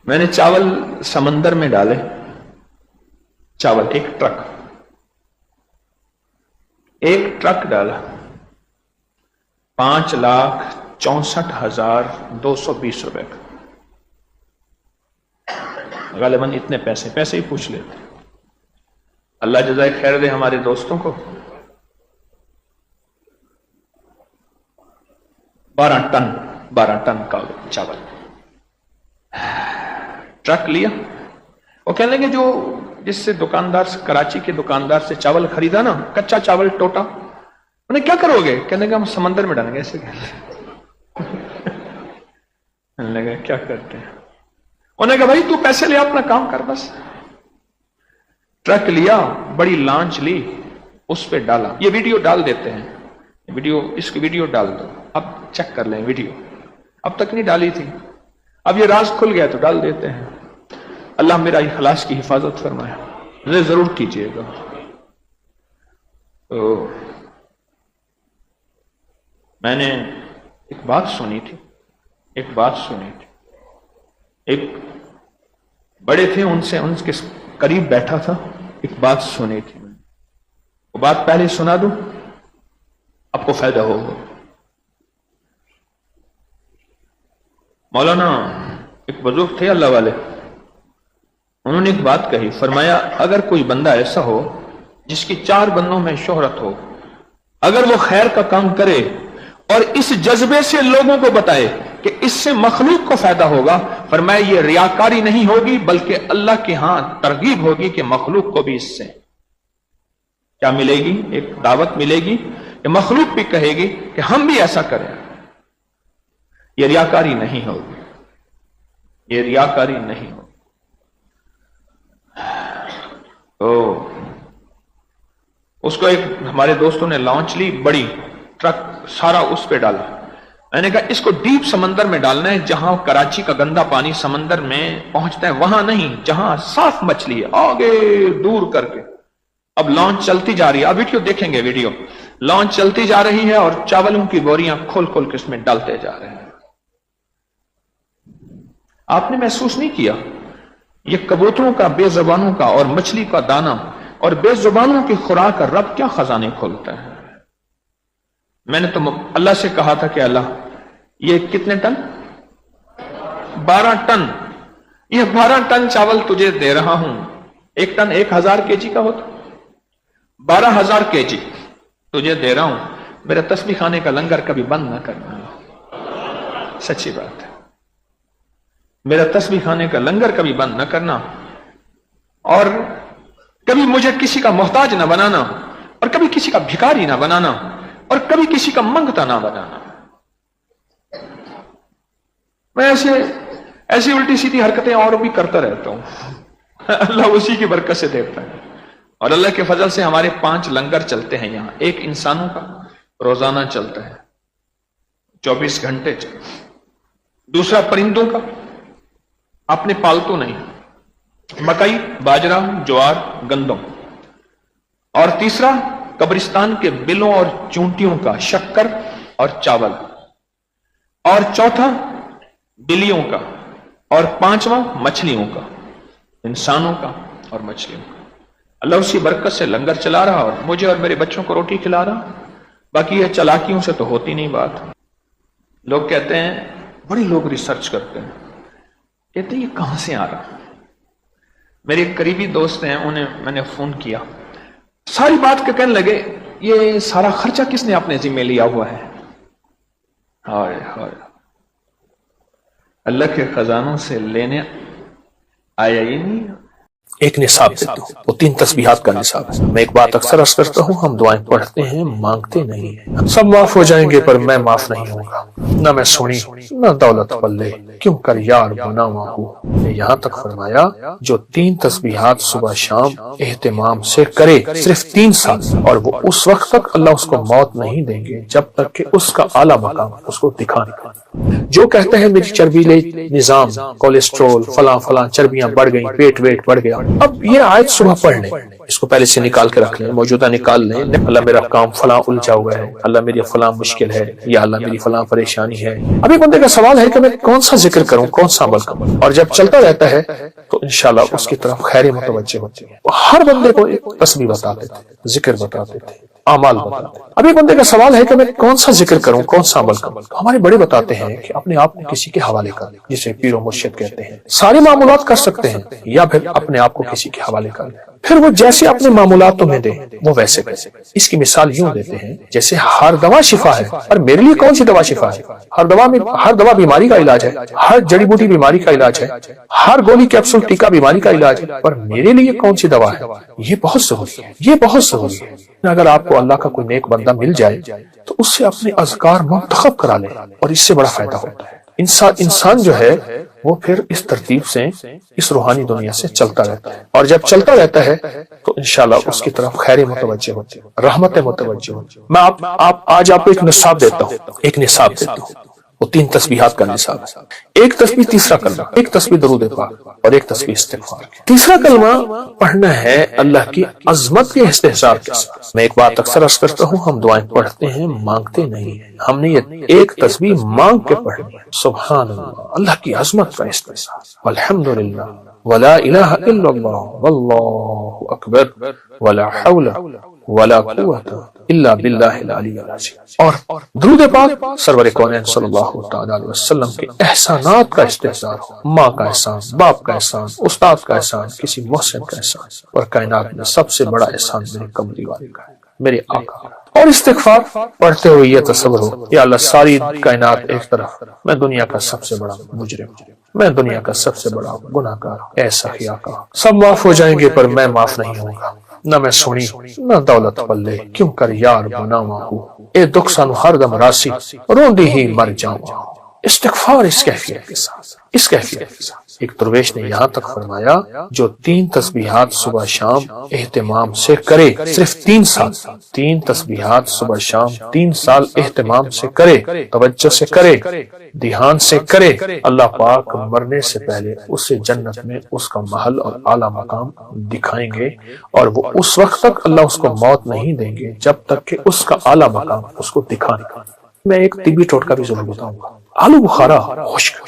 میں نے چاول سمندر میں ڈالے، چاول ایک ٹرک ڈالا، 5,64,220 روپے کا، غالباً اتنے پیسے ہی پوچھ لیتے۔ اللہ جزائے خیر دے ہمارے دوستوں کو۔ 12 ٹن کا چاول ٹرک لیا۔ وہ کہنے لگے جو جس سے دکاندار سے، کراچی کے دکاندار سے چاول خریدا نا، کچا چاول ٹوٹا، انہیں کیا کرو گے؟ کہنے لگے ہم سمندر میں ڈالیں گے۔ ایسے کہنے لگے کیا کرتے ہیں؟ انہوں نے کہا بھائی تو پیسے لے اپنا کام کر، بس۔ ٹرک لیا، بڑی لانچ لی، اس پہ ڈالا۔ یہ ویڈیو ڈال دیتے ہیں، اس کی ویڈیو ڈال دو، اب چیک کر لیں ویڈیو، اب تک نہیں ڈالی تھی، اب یہ راز کھل گیا تو ڈال دیتے ہیں۔ اللہ میرا اخلاص کی حفاظت فرمائے، ضرور کیجیے گا۔ تو میں نے ایک بات سنی تھی، ایک بڑے تھے، ان کے قریب بیٹھا تھا، ایک بات سنی تھی میں نے، وہ بات پہلے سنا دوں، آپ کو فائدہ ہوگا۔ مولانا ایک بزرگ تھے اللہ والے، انہوں نے ایک بات کہی، فرمایا اگر کوئی بندہ ایسا ہو جس کی 4 بندوں میں شہرت ہو، اگر وہ خیر کا کام کرے اور اس جذبے سے لوگوں کو بتائے کہ اس سے مخلوق کو فائدہ ہوگا، فرمایا یہ ریاکاری نہیں ہوگی بلکہ اللہ کے ہاں ترغیب ہوگی کہ مخلوق کو بھی اس سے کیا ملے گی؟ ایک دعوت ملے گی کہ مخلوق بھی کہے گی کہ ہم بھی ایسا کریں۔ یہ ریاکاری نہیں ہوگی، یہ ریاکاری نہیں ہوگی۔ تو اس کو ایک ہمارے دوستوں نے لانچ لی، بڑی ٹرک سارا اس پہ ڈالا۔ میں نے کہا اس کو ڈیپ سمندر میں ڈالنا ہے، جہاں کراچی کا گندا پانی سمندر میں پہنچتا ہے وہاں نہیں، جہاں صاف مچھلی ہے، آگے دور کر کے۔ اب لانچ چلتی جا رہی ہے، اب ویڈیو دیکھیں گے، ویڈیو لانچ چلتی جا رہی ہے اور چاولوں کی بوریاں کھول کے اس میں ڈالتے جا رہے ہیں۔ آپ نے محسوس نہیں کیا یہ کبوتروں کا، بے زبانوں کا اور مچھلی کا دانہ اور بے زبانوں کی خوراک کا رب کیا خزانے کھولتا ہے؟ میں نے تو اللہ سے کہا تھا کہ اللہ یہ کتنے ٹن؟ 12 ٹن، یہ 12 ٹن چاول تجھے دے رہا ہوں۔ ایک ٹن 1000 kg کا ہوتا، 12,000 kg تجھے دے رہا ہوں۔ میرا تسبیح خانے کا لنگر کبھی بند نہ کرنا، سچی بات ہے، میرا تسبیح خانے کا لنگر کبھی بند نہ کرنا، اور کبھی مجھے کسی کا محتاج نہ بنانا، اور کبھی کسی کا بھکاری نہ بنانا، اور کبھی کسی کا منگتا نہ بنانا۔ میں ایسی الٹی سیدھی حرکتیں اور بھی کرتا رہتا ہوں، اللہ اسی کی برکت سے دیتا ہے۔ اور اللہ کے فضل سے ہمارے 5 لنگر چلتے ہیں یہاں، ایک انسانوں کا روزانہ چلتا ہے 24 گھنٹے چلتا، دوسرا پرندوں کا، اپنے پالتو نہیں، مکئی، باجرہ، جوار، گندم، اور تیسرا قبرستان کے بلوں اور چونٹیوں کا، شکر اور چاول، اور چوتھا بلیوں کا، اور 5واں مچھلیوں کا، انسانوں کا اور مچھلیوں کا۔ اللہ اسی برکت سے لنگر چلا رہا اور مجھے اور میرے بچوں کو روٹی کھلا رہا۔ باقی یہ چلاکیوں سے تو ہوتی نہیں بات۔ لوگ کہتے ہیں، بڑے لوگ ریسرچ کرتے ہیں، کہتے ہیں یہ کہاں سے آ رہا؟ میرے ایک قریبی دوست ہیں، انہیں میں نے فون کیا، ساری بات کے کہنے لگے یہ سارا خرچہ کس نے اپنے ذمہ لیا ہوا ہے؟ ہائے ہائے، اللہ کے خزانوں سے لینے آیا ہی نہیں۔ ایک نصاب دیتا ہوں، وہ 3 تسبیحات کا نصاب ہے۔ میں ایک بات اکثر عرض کرتا ہوں، ہم دعائیں پڑھتے ہیں، مانگتے نہیں ہیں۔ سب معاف ہو جائیں گے پر میں معاف نہیں ہوں گا، نہ میں سنی نہ دولت پلے، کیوں کر یار بناواں ہوں۔ یہاں تک فرمایا جو 3 تسبیحات صبح شام اہتمام سے کرے، صرف 3 سال، اور وہ اس وقت تک اللہ اس کو موت نہیں دیں گے جب تک کہ اس کا اعلیٰ مقام اس کو دکھانے کا۔ جو کہتے ہیں میری چربی لے نظام، کولیسٹرول، فلاں چربیاں بڑھ گئیں، پیٹ ویٹ بڑھ گیا، اب یہ آیت صبح پڑھ لیں، اس کو پہلے سے نکال کے رکھ لیں، موجودہ نکال لیں۔ اللہ میرا کام فلاں الجھا ہوا ہے، اللہ میری فلاں مشکل ہے، یا اللہ میری فلاں پریشانی ہے۔ ابھی بندے کا سوال ہے کہ میں کون سا ذکر کروں، کون سا عمل کروں، اور جب چلتا رہتا ہے تو انشاءاللہ اس کی طرف خیر متوجہ ہوتی ہے۔ ہر بندے کو ایک تسبیح بتاتے تھے، ذکر بتاتے تھے، اعمال بتاتے۔ ابھی بندے کا سوال ہے کہ میں کون سا ذکر کروں، کون سا عمل کروں۔ ہمارے بڑے بتاتے ہیں کہ اپنے آپ کو کسی کے حوالے کر لیں، جسے پیر و مرشد کہتے ہیں۔ سارے معمولات کر سکتے ہیں، یا پھر اپنے آپ کو کسی کے حوالے کر لیں، پھر وہ جیسے اپنے معمولات تمہیں دے وہ ویسے کریں۔ اس کی مثال یوں دیتے ہیں جیسے ہر دوا شفا ہے، اور میرے لیے کون سی دوا شفا ہے؟ ہر دوا بیماری کا علاج ہے، ہر جڑی بوٹی بیماری کا علاج ہے، ہر گولی کیپسول ٹیکا بیماری کا علاج ہے، پر میرے لیے کون سی دوا ہے؟ یہ بہت ضروری ہے، یہ بہت ضروری ہے۔ اگر آپ کو اللہ کا کوئی نیک بندہ مل جائے تو اس سے اپنے اذکار منتخب کرا لیں، اور اس سے بڑا فائدہ ہوتا ہے۔ انسان جو ہے وہ پھر اس ترتیب سے اس روحانی دنیا سے چلتا رہتا ہے، اور جب چلتا رہتا ہے تو انشاءاللہ اس کی طرف خیر متوجہ ہوتی ہے، رحمت متوجہ ہوتی ہے۔ میں آج آپ کو ایک نصاب دیتا ہوں، وہ 3 تسبیحات کا نصاب ہے۔ ایک تسبیح تیسرا کلمہ، ایک تسبیح درود پاک، اور ایک تسبیح استغفار۔ تیسرا کلمہ پڑھنا ہے اللہ کی عظمت کے استحضار کے ساتھ۔ میں ایک بات اکثر عرض کرتا ہوں، ہم دعائیں پڑھتے ہیں، مانگتے نہیں ہیں۔ ہم نے یہ ایک تسبیح مانگ کے پڑھنی ہے، سبحان اللہ، اللہ کی عظمت کا استحضار، والحمدللہ، ولا الہ الا اللہ، واللہ اکبر، ولا حول ولا قوت الا باللہ العلی العظیم۔ اور درود پاک سرور کونین صلی اللہ تعالی علیہ وسلم کے احسانات کا استحضار ہو، ماں کا احسان، باپ کا احسان، استاد کا احسان، کسی محسن کا احسان، اور کائنات میں سب سے بڑا احسان میرے کملی والے کا ہے، میرے آقا کا۔ اور استغفار پڑھتے ہوئے یہ تصور ہو، یا اللہ ساری کائنات ایک طرف، میں دنیا کا سب سے بڑا مجرم، میں دنیا کا سب سے بڑا گناہگار، ایسا ہی آقا سب معاف ہو جائیں گے پر میں معاف نہیں ہوں گا، نہ میں سنی نہ دولت پلے، کیوں کر یار بناواں ہوں، اے دکھ سانو ہر دم راسی، روندی ہی مر جاواں۔ استغفار اس کیفیت کے ساتھ ایک درویش نے یہاں تک فرمایا، جو 3 تسبیحات صبح شام اہتمام سے کرے، صرف 3 تسبیحات صبح شام 3 سال اہتمام سے کرے، توجہ سے کرے، دھیان سے کرے، اللہ پاک مرنے سے پہلے اسے جنت میں اس کا محل اور اعلیٰ مقام دکھائیں گے، اور وہ اس وقت تک اللہ اس کو موت نہیں دیں گے جب تک کہ اس کا اعلیٰ مقام اس کو دکھائیں۔ میں ایک طبی ٹوٹکا بھی ضرور بتاؤں گا۔ آلو بخارا خشک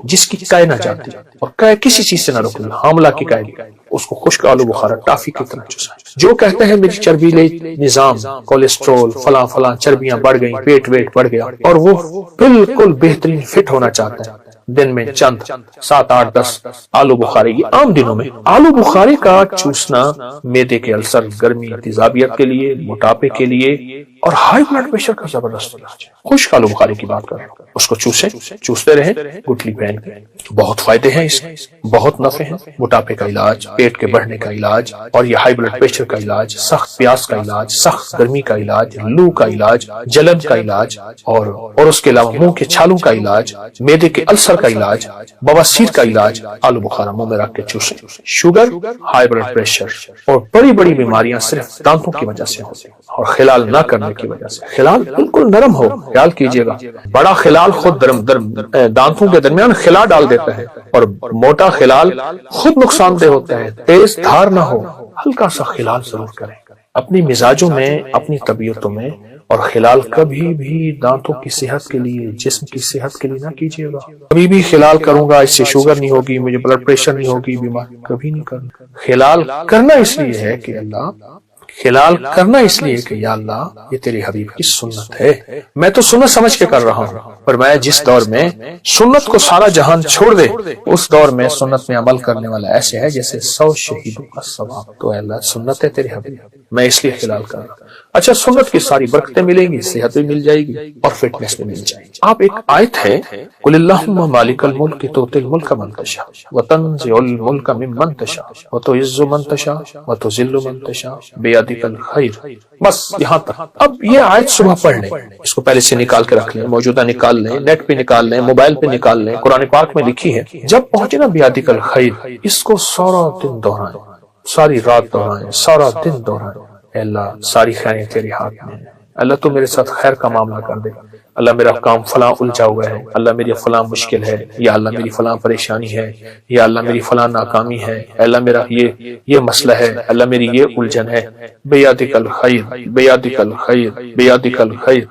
جس کی کائے نہ جاتی، اور کائے کسی چیز سے نہ رکی، حاملہ کی کائے، اس کو خشک آلو بخارا ٹافی کی طرح چوسائیں۔ جو کہتے ہیں میری چربی لے نظام، کولیسٹرول فلاں چربیاں بڑھ گئیں، پیٹ ویٹ بڑھ گیا، اور وہ بالکل بہترین فٹ ہونا چاہتا ہے، دن میں چند 7 8 10 آلو بخارے، یہ عام دنوں میں آلو بخارے کا چوسنا معدے کے السر، گرمی، تیزابیت کے لیے، موٹاپے کے لیے، اور ہائی بلڈ پریشر کا زبردست علاج ہے۔ خشک آلو بخارے کی بات کر رہا ہوں، اس کو چوستے رہیں گٹلی پہن کے۔ بہت فائدے ہیں اس میں، بہت نفع ہیں، موٹاپے کا علاج، پیٹ کے بڑھنے کا علاج، اور یہ ہائی بلڈ پریشر کا علاج، سخت پیاس کا علاج، سخت گرمی کا علاج، لو کا علاج، جلن کا علاج، اور اس کے علاوہ منہ کے چھالوں کا علاج، معدے کے السر کا علاج، بواسیر کا علاج، آلو بخارا منہ میں رکھ کے چوسیں۔ شوگر، ہائی بلڈ پریشر اور بڑی بڑی صرف دانتوں کی وجہ سے ہوتی ہیں، اور خلال نہ کرنے کی وجہ سے۔ خلال بالکل نرم ہو، خیال کیجئے گا، بڑا خلال خود دانتوں کے درمیان خلا ڈال دیتا ہے، اور موٹا خلال خود نقصان دہ ہوتا ہے۔ تیز دھار نہ ہو، ہلکا سا خلال ضرور کریں اپنی مزاجوں میں، اپنی طبیعتوں میں، اور خلال کبھی بھی دانتوں کی صحت کے لیے، جسم کی صحت کے لیے نہ کیجیے گا۔ کبھی بھی خلال کروں گا اس سے شوگر نہیں ہوگی، مجھے بلڈ پریشر نہیں ہوگی، بیمار کبھی نہیں کرنا۔ خلال کرنا اس لیے ہے کہ اللہ، خلال کرنا اس لیے کہ یا اللہ یہ تیرے حبیب کی سنت ہے، میں تو سنت سمجھ کے کر رہا ہوں، پر میں جس دور میں سنت کو سارا جہان چھوڑ دے، اس دور میں سنت میں عمل کرنے والا ایسے ہے جیسے 100 شہیدوں کا ثواب۔ تو اے اللہ سنت ہے تیرے حبیب، میں اس لیے خلال کر رہا ہوں۔ اچھا، سنت کی ساری برکتیں ملیں گی، صحت بھی مل جائے گی، اور فٹنس بھی مل جائے گی۔ آپ ایک آیت ہے، قل اللہم مالک الملک تؤتی الملک من تشاء وتنزع الملک ممن تشاء وتعز من تشاء وتذل من تشاء بیدک الخیر، بس یہاں تک۔ اب یہ آیت صبح پڑھ لیں، اس کو پہلے سے نکال کے رکھ لیں، موجودہ نکال لیں، نیٹ پہ نکال لیں، موبائل پہ نکال لیں، قرآن پاک میں لکھی ہے۔ جب پہنچے نا بیدک الخیر، اس کو سارا دن دہرائیں، ساری رات دہرائیں، سارا دن دہرائیں۔ اے اللہ ساری خیریں تیرے ہاتھ میں ہیں، اللہ تو میرے ساتھ خیر کا معاملہ کر دے، اللہ میرا کام فلاں الجھا ہوا ہے، اللہ میری فلاں مشکل ہے، یا اللہ میری فلاں پریشانی ہے، یا اللہ میری فلاں ناکامی ہے، اللہ میرا یہ مسئلہ ہے، اللہ میری یہ الجھن ہے، بیادک الخیر بیادک الخیر بیادک الخیر،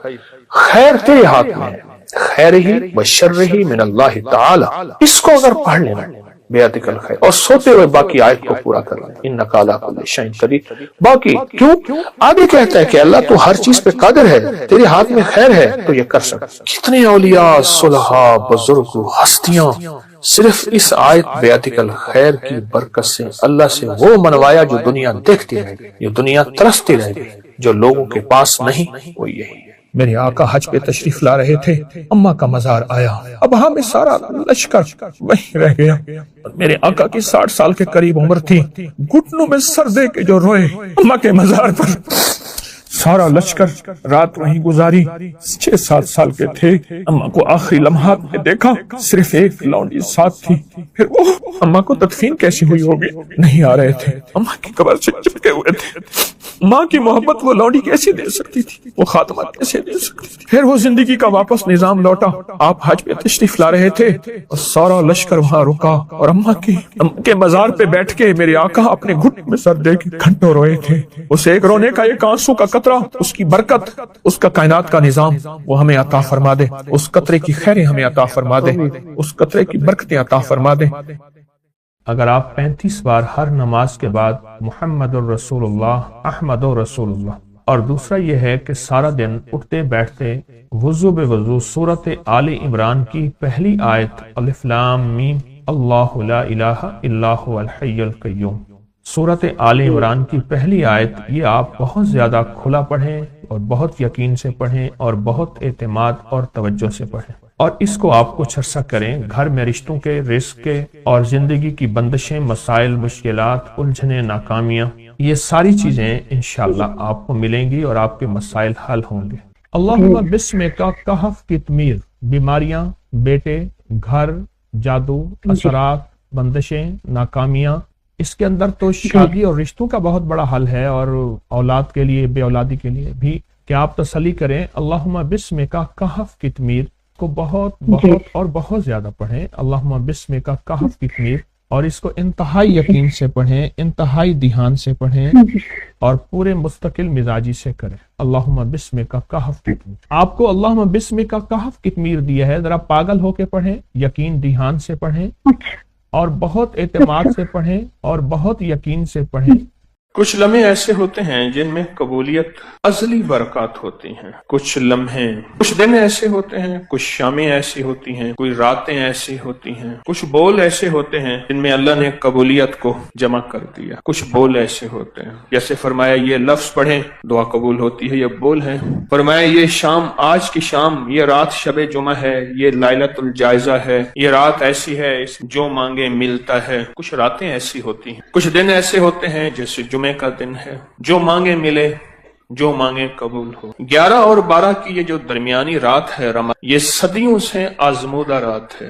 خیر تیرے ہاتھ میں ہے، خیر ہی و شر ہی من اللہ تعالی، اس کو اگر پڑھ لینا بیادک الخیر اور سوتے ہوئے باقی آیت کو پورا کر لیں، انک علی کل شیء قدیر۔ باقی کیوں آگے کہتا ہے کہ اللہ تو ہر چیز پہ قادر ہے، تیرے ہاتھ میں خیر ہے تو یہ کر سکتا۔ کتنے اولیاء، صلحاء، بزرگ، ہستیاں صرف اس آیت بیادک الخیر کی برکت سے اللہ سے وہ منوایا جو دنیا دیکھتی رہے گی، جو دنیا ترستی رہے گی، جو لوگوں کے پاس نہیں وہ یہی ہے۔ میرے آقا حج پہ تشریف لا رہے تھے، اماں کا مزار آیا، اب ہمیں سارا لشکر وہیں رہ گیا۔ میرے آقا کی 60 سال کے قریب عمر تھی، گھٹنوں میں سر دے کے جو روئے اماں کے مزار پر۔ سارا لشکر رات وہیں گزاری، 6-7 سال کے تھے، اماں کو آخری لمحات میں دیکھا، صرف ایک لونڈی ساتھ تھی۔ پھر وہ اماں کو تدفین کیسی ہوئی ہوگی، نہیں آ رہے تھے، اماں کی قبر سے چپکے ہوئے تھے۔ ماں کی محبت وہ لونڈی کیسے دے سکتی تھی، وہ خاتمہ کیسے دے سکتی تھی۔ پھر وہ زندگی کا واپس نظام لوٹا، آپ حج پہ تشریف لا رہے تھے اور سارا لشکر وہاں رکا، اور اماں کے مزار پہ بیٹھ کے میرے آقا اپنے گھٹنے میں سر دے کے گھنٹوں روئے تھے۔ اس ایک رونے کا ایک آنسو کا قطرہ، اس کی برکت، اس کا کائنات کا نظام وہ ہمیں عطا فرما دے، اس قطرے کی خیریں ہمیں عطا فرما دے، اس قطرے کی برکتیں عطا فرما دے۔ اگر آپ 35 بار ہر نماز کے بعد محمد الرسول اللہ، احمد الرسول اللہ، اور دوسرا یہ ہے کہ سارا دن اٹھتے بیٹھتے وضو بے وضو سورت آل عمران کی پہلی آیت الف لام میم اللہ لا الہ الا هو الحی القیوم، سورت آل عمران کی پہلی آیت، یہ آپ بہت زیادہ کھلا پڑھیں اور بہت یقین سے پڑھیں اور بہت اعتماد اور توجہ سے پڑھیں، اور اس کو آپ کچھ عرصہ کریں۔ گھر میں رشتوں کے، رزق کے اور زندگی کی بندشیں، مسائل، مشکلات، الجھنیں، ناکامیاں، یہ ساری چیزیں انشاءاللہ آپ کو ملیں گی اور آپ کے مسائل حل ہوں گے۔ اللہم بسم کا کہف کتمیر، بیماریاں، بیٹے، گھر، جادو، اثرات، بندشیں، ناکامیاں، اس کے اندر تو شادی اور رشتوں کا بہت بڑا حل ہے، اور اولاد کے لیے، بے اولادی کے لیے بھی، کہ آپ تسلی کریں اللہم بسم کا کہف کتمیر کو بہت بہت اور بہت زیادہ پڑھیں، اللہم بسم کا کہف کتمیر، اور اس کو انتہائی یقین سے پڑھیں، انتہائی دھیان سے پڑھیں اور پورے مستقل مزاجی سے کریں۔ اللہم بسم کا کہف کتمیر، آپ کو اللہم بسم کا کہف کتمیر دیا ہے، ذرا پاگل ہو کے پڑھیں، یقین دھیان سے پڑھیں اور بہت اعتماد سے پڑھیں اور بہت یقین سے پڑھیں۔ کچھ لمحے ایسے ہوتے ہیں جن میں قبولیت ازلی برکات ہوتی ہیں، کچھ لمحے، کچھ دن ایسے ہوتے ہیں، کچھ شامیں ایسی ہوتی ہیں، کوئی راتیں ایسی ہوتی ہیں، کچھ بول ایسے ہوتے ہیں جن میں اللہ نے قبولیت کو جمع کر دیا، کچھ بول ایسے ہوتے ہیں جیسے فرمایا یہ لفظ پڑھیں دعا قبول ہوتی ہے، یہ بول ہے۔ فرمایا یہ شام، آج کی شام، یہ رات شب جمعہ ہے، یہ لائلۃ الجائزہ ہے، یہ رات ایسی ہے جو مانگے ملتا ہے۔ کچھ راتیں ایسی ہوتی ہیں، کچھ دن ایسے ہوتے ہیں جیسے جمعہ کا دن ہے، جو مانگے ملے، جو مانگے قبول ہو۔ 11 اور 12 کی یہ جو درمیانی رات ہے یہ صدیوں سے آزمودہ رات ہے،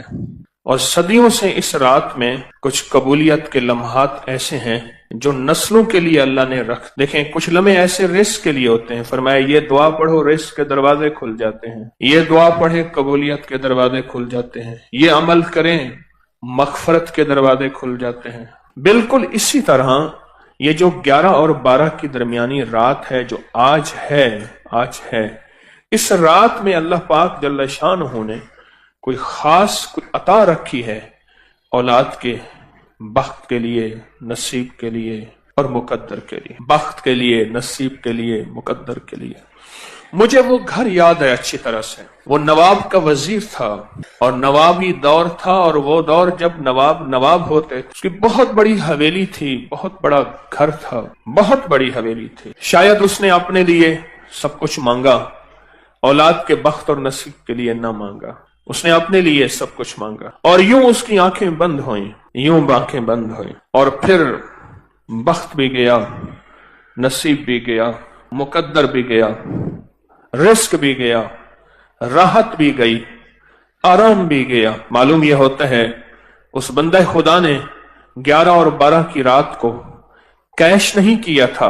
اور صدیوں سے اس رات میں کچھ قبولیت کے لمحات ایسے ہیں جو نسلوں کے لیے اللہ نے رکھ۔ دیکھیں کچھ لمحے ایسے رزق کے لیے ہوتے ہیں، فرمایا یہ دعا پڑھو رزق کے دروازے کھل جاتے ہیں، یہ دعا پڑھیں قبولیت کے دروازے کھل جاتے ہیں، یہ عمل کریں مغفرت کے دروازے کھل جاتے ہیں۔ بالکل اسی طرح یہ جو 11 اور 12 کی درمیانی رات ہے جو آج ہے، اس رات میں اللہ پاک جل شانہ نے کوئی خاص کوئی عطا رکھی ہے اولاد کے، بخت کے لیے، نصیب کے لیے اور مقدر کے لیے، بخت کے لیے، نصیب کے لیے، مقدر کے لیے۔ مجھے وہ گھر یاد ہے اچھی طرح سے، وہ نواب کا وزیر تھا اور نوابی دور تھا، اور وہ دور جب نواب ہوتے، اس کی بہت بڑی حویلی تھی، بہت بڑا گھر تھا، بہت بڑی حویلی تھی۔ شاید اس نے اپنے لیے سب کچھ مانگا، اولاد کے بخت اور نصیب کے لیے نہ مانگا، اس نے اپنے لیے سب کچھ مانگا، اور یوں اس کی آنکھیں بند ہوئیں، یوں آنکھیں بند ہوئیں، اور پھر بخت بھی گیا، نصیب بھی گیا، مقدر بھی گیا، رزق بھی گیا، راحت بھی گئی، آرام بھی گیا۔ معلوم یہ ہوتا ہے اس بندہ خدا نے 11 اور 12 کی رات کو کیش نہیں کیا تھا،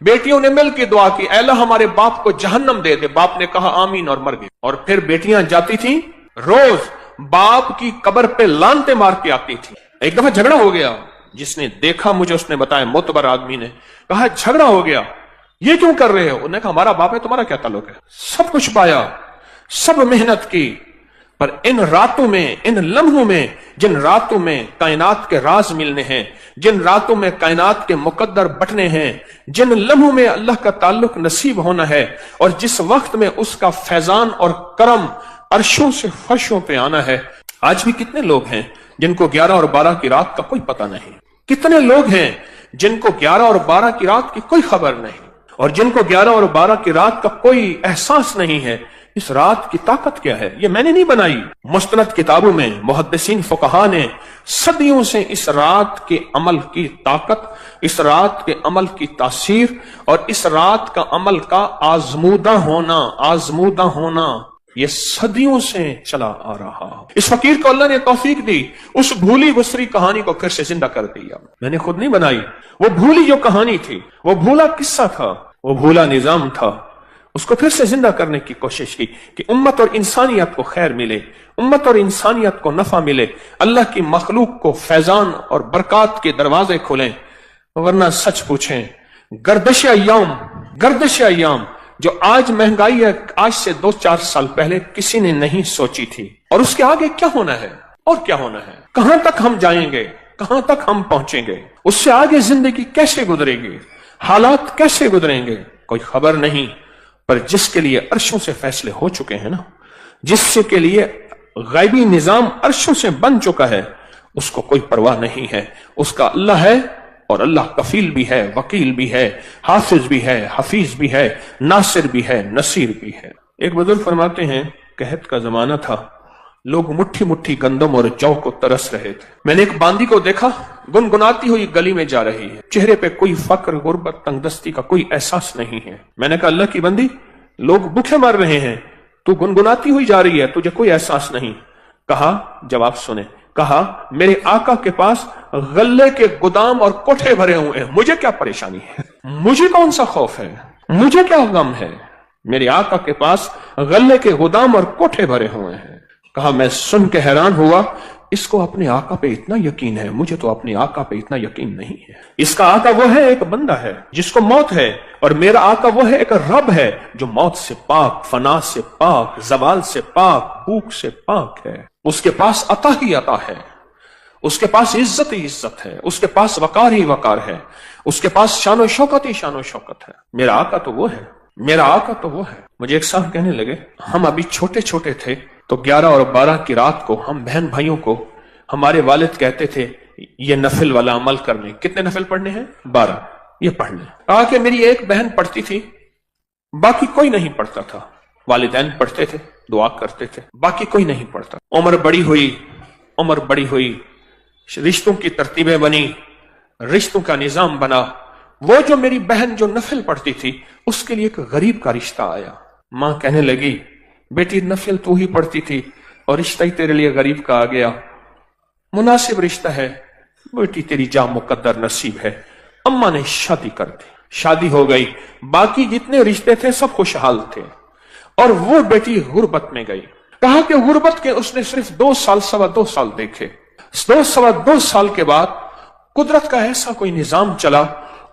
بیٹیوں نے مل کے دعا کی، اے اللہ ہمارے باپ کو جہنم دے دے۔ باپ نے کہا آمین اور مر گئے۔ اور پھر بیٹیاں جاتی تھیں روز باپ کی قبر پہ لانتے مار کے آتی تھی۔ ایک دفعہ جھگڑا ہو گیا، جس نے دیکھا مجھے اس نے بتایا، معتبر آدمی نے کہا جھگڑا ہو گیا، یہ کیوں کر رہے ہو؟ انہوں نے کہا ہمارا باپ ہے، تمہارا کیا تعلق ہے؟ سب کچھ پایا، سب محنت کی، پر ان راتوں میں، ان لمحوں میں، جن راتوں میں کائنات کے راز ملنے ہیں، جن راتوں میں کائنات کے مقدر بٹنے ہیں، جن لمحوں میں اللہ کا تعلق نصیب ہونا ہے، اور جس وقت میں اس کا فیضان اور کرم عرشوں سے فرشوں پہ آنا ہے۔ آج بھی کتنے لوگ ہیں جن کو 11 اور 12 کی رات کا کوئی پتہ نہیں، کتنے لوگ ہیں جن کو 11 اور 12 کی رات کی کوئی خبر نہیں، اور جن کو 11 اور 12 کی رات کا کوئی احساس نہیں ہے۔ اس رات کی طاقت کیا ہے؟ یہ میں نے نہیں بنائی، مستند کتابوں میں محدثین فقہا نے صدیوں سے اس رات کے عمل کی طاقت، اس رات کے عمل کی تاثیر، اور اس رات کا عمل کا آزمودہ ہونا یہ صدیوں سے چلا آ رہا۔ اس فقیر کو اللہ نے توفیق دی، اس بھولی گسری کہانی کو پھر سے زندہ کر دیا۔ میں نے خود نہیں بنائی، وہ بھولی جو کہانی تھی، وہ بھولا قصہ تھا، وہ بھولا نظام تھا، اس کو پھر سے زندہ کرنے کی کوشش کی کہ امت اور انسانیت کو خیر ملے، امت اور انسانیت کو نفع ملے، اللہ کی مخلوق کو فیضان اور برکات کے دروازے کھلیں۔ ورنہ سچ پوچھیں، گردش ایام جو آج مہنگائی ہے، آج سے 2-4 سال پہلے کسی نے نہیں سوچی تھی، اور اس کے آگے کیا ہونا ہے اور کیا ہونا ہے، کہاں تک ہم جائیں گے، کہاں تک ہم پہنچیں گے، اس سے آگے زندگی کیسے گزرے گی، حالات کیسے گزریں گے، کوئی خبر نہیں۔ پر جس کے لیے عرشوں سے فیصلے ہو چکے ہیں نا، جس کے لیے غیبی نظام عرشوں سے بن چکا ہے، اس کو کوئی پرواہ نہیں ہے، اس کا اللہ ہے، اور اللہ کفیل بھی ہے، وکیل بھی ہے، حافظ بھی ہے، حفیظ بھی ہے، ناصر بھی ہے، نصیر بھی ہے۔ ایک بزرگ فرماتے ہیں، قحط کا زمانہ تھا، لوگ مٹھی مٹھی گندم اور جو کو ترس رہے تھے۔ میں نے ایک باندی کو دیکھا، گنگناتی ہوئی گلی میں جا رہی ہے، چہرے پہ کوئی فقر، غربت، تنگ دستی کا کوئی احساس نہیں ہے۔ میں نے کہا اللہ کی بندی، لوگ بھوکے مر رہے ہیں، تو گنگناتی ہوئی جا رہی ہے، تجھے کوئی احساس نہیں؟ کہا، جواب سنیں، کہا میرے آقا کے پاس غلے کے گودام اور کوٹھے بھرے ہوئے ہیں، مجھے کیا پریشانی ہے، مجھے کون سا خوف ہے، مجھے کیا غم ہے، میرے آقا کے پاس غلے کے گودام اور کوٹھے بھرے ہوئے ہیں۔ کہا میں سن کے حیران ہوا، اس کو اپنے آقا پہ اتنا یقین ہے، مجھے تو اپنے آقا پہ اتنا یقین نہیں ہے۔ اس کا آقا وہ ہے، ایک بندہ ہے جس کو موت ہے، اور میرا آقا وہ ہے، ایک رب ہے جو موت سے پاک، فنا سے پاک، زوال سے پاک، بھوک سے پاک ہے۔ اس کے پاس عطا ہی عطا ہے، اس کے پاس عزت ہی عزت ہے، اس کے پاس وقار ہی وقار ہے، اس کے پاس شان و شوکت ہی شان و شوکت ہے۔ میرا آقا تو وہ ہے، میرا آقا تو وہ ہے۔ مجھے ایک صاحب کہنے لگے، ہم ابھی چھوٹے چھوٹے تھے تو 11 اور 12 کی رات کو ہم بہن بھائیوں کو ہمارے والد کہتے تھے یہ نفل والا عمل کرنے۔ کتنے نفل پڑھنے ہیں؟ 12، یہ پڑھ لیں۔ کہا کہ میری ایک بہن پڑھتی تھی، باقی کوئی نہیں پڑھتا تھا، والدین پڑھتے تھے، دعا کرتے تھے، باقی کوئی نہیں پڑھتا۔ عمر بڑی ہوئی، رشتوں کی ترتیبیں بنی، رشتوں کا نظام بنا۔ وہ جو میری بہن جو نفل پڑھتی تھی، اس کے لیے ایک غریب کا رشتہ آیا۔ ماں کہنے لگی بیٹی نفل تو ہی پڑھتی تھی اور رشتہ ہی تیرے لیے غریب کا آ گیا، مناسب رشتہ ہے بیٹی، تیری جاں مقدر نصیب ہے۔ اماں نے شادی کر دی، شادی ہو گئی، باقی جتنے رشتے تھے سب خوشحال تھے، اور وہ بیٹی غربت میں گئی۔ کہا کہ غربت کے اس نے صرف 2 سال، 2.25 سال دیکھے۔ 2.25 سال کے بعد قدرت کا ایسا کوئی نظام چلا،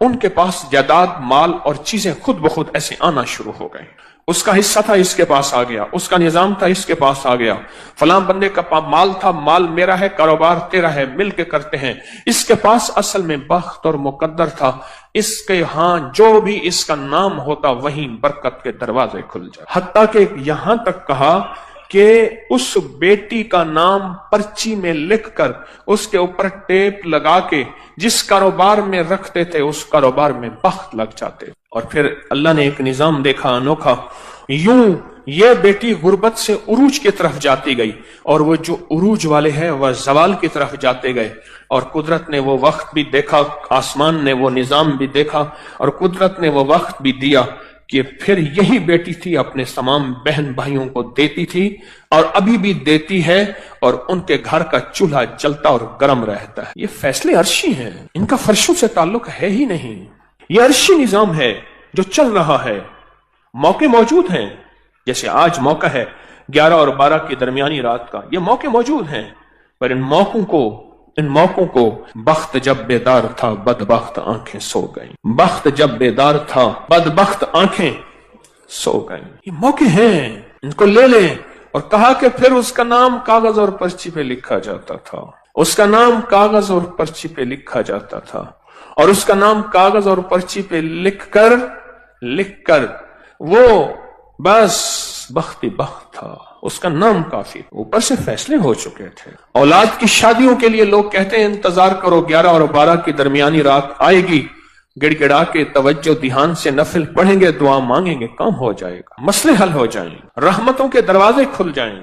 ان کے پاس جائیداد، مال اور چیزیں خود بخود ایسے آنا شروع ہو گئیں۔ اس کا حصہ تھا، اس کے پاس آ گیا، اس کا نظام تھا، اس کے پاس آ گیا، فلاں بندے کا مال تھا، مال میرا ہے، کاروبار تیرا ہے، مل کے کرتے ہیں۔ اس کے پاس اصل میں بخت اور مقدر تھا، اس کے ہاں جو بھی اس کا نام ہوتا وہیں برکت کے دروازے کھل جائے۔ حتیٰ کہ یہاں تک کہا کہ اس بیٹی کا نام پرچی میں لکھ کر اس کے اوپر ٹیپ لگا کے جس کاروبار میں رکھتے تھے اس کاروبار میں بخت لگ جاتے۔ اور پھر اللہ نے ایک نظام دیکھا انوکھا، یوں یہ بیٹی غربت سے عروج کی طرف جاتی گئی، اور وہ جو عروج والے ہیں وہ زوال کی طرف جاتے گئے، اور قدرت نے وہ وقت بھی دیکھا، آسمان نے وہ نظام بھی دیکھا، اور قدرت نے وہ وقت بھی دیا کہ پھر یہی بیٹی تھی اپنے تمام بہن بھائیوں کو دیتی تھی، اور ابھی بھی دیتی ہے، اور ان کے گھر کا چولہا جلتا اور گرم رہتا ہے۔ یہ فیصلے عرشی ہیں، ان کا فرشوں سے تعلق ہے ہی نہیں، یہ عرشی نظام ہے جو چل رہا ہے. موقع موجود ہیں، جیسے آج موقع ہے 11 اور 12 کی درمیانی رات کا. یہ موقع موجود ہیں، پر ان موقعوں کو بخت جب بیدار تھا بدبخت آنکھیں سو گئیں. بخت جب بیدار تھا بدبخت آنکھیں سو گئیں. یہ موقع ہیں، ان کو لے لیں. اور کہا کہ پھر اس کا نام کاغذ اور پرچی پہ لکھا جاتا تھا. اس کا نام کاغذ اور پرچی پہ لکھا جاتا تھا. اور اس کا نام کاغذ اور پرچی پہ لکھ کر وہ بس بختی بخت تھا. اس کا نام کافی. اوپر سے فیصلے ہو چکے تھے. اولاد کی شادیوں کے لیے لوگ کہتے ہیں انتظار کرو 11 اور 12 کی درمیانی رات آئے گی. گڑ گڑا کے توجہ دھیان سے نفل پڑھیں گے، دعا مانگیں گے، کام ہو جائے گا، مسئلے حل ہو جائیں، رحمتوں کے دروازے کھل جائیں.